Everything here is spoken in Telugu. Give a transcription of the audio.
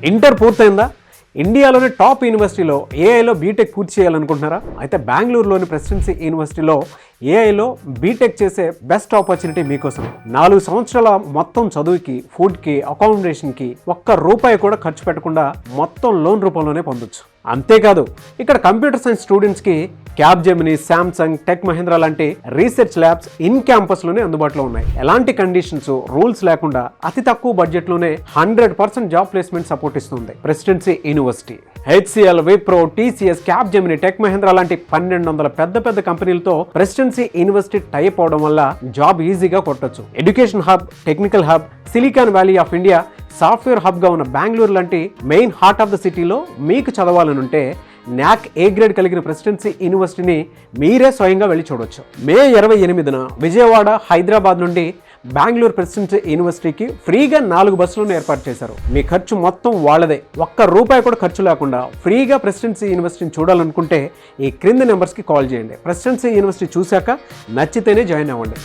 ఇంటర్ పూర్తయిందా? ఇండియాలోని టాప్ యూనివర్సిటీలో ఏఐలో బీటెక్ పూర్తి చేయాలనుకుంటున్నారా? అయితే బెంగళూరులోని ప్రెసిడెన్సీ యూనివర్సిటీలో ఏఐలో బీటెక్ చేసే బెస్ట్ ఆపర్చునిటీ మీకోసమే. 4 సంవత్సరాల మొత్తం చదువుకి, ఫుడ్కి, అకామిడేషన్కి ₹1 కూడా ఖర్చు పెట్టకుండా మొత్తం లోన్ రూపంలోనే పొందొచ్చు. అంతేకాదు ఇక్కడ కంప్యూటర్ సైన్స్ స్టూడెంట్స్కి క్యాప్జెమిని, శాంసంగ్, టెక్ మహీంద్రా లాంటి రీసెర్చ్ ల్యాబ్స్ ఇన్ క్యాంపస్లోనే అందుబాటులో ఉన్నాయి. ఎలాంటి కండిషన్స్, రూల్స్ లేకుండా అతి తక్కువ బడ్జెట్లోనే 100% జాబ్ ప్లేస్మెంట్ సపోర్ట్ ఇస్తుంది presidency university. HCL, Wipro, TCS, Capgemini, tech Mahindra లాంటి 1200 పెద్ద కంపెనీలతో ప్రెసిడెన్సీ యూనివర్సిటీ టైప్ అవడం వల్ల జాబ్ ఈజీగా కొట్టొచ్చు. Education hub, technical hub, Silicon Valley of India, software హబ్గా ఉన్న బెంగళూరు లాంటి మెయిన్ హార్ట్ ఆఫ్ ద సిటీలో మీకు చదవాలనుంటే NAC A గ్రేడ్ కలిగిన ప్రెసిడెన్సీ యూనివర్సిటీని మీరే స్వయంగా వెళ్ళి చూడొచ్చు. మే 28న విజయవాడ, హైదరాబాద్ నుండి బెంగళూరు ప్రెసిడెన్సీ యూనివర్సిటీకి ఫ్రీగా 4 బస్సులను ఏర్పాటు చేశారు. మీ ఖర్చు మొత్తం వాళ్ళదే. ₹1 కూడా ఖర్చు లేకుండా ఫ్రీగా ప్రెసిడెన్సీ యూనివర్సిటీని చూడాలనుకుంటే ఈ క్రింది నెంబర్స్కి కాల్ చేయండి. ప్రెసిడెన్సీ యూనివర్సిటీ చూశాక నచ్చితేనే జాయిన్ అవ్వండి.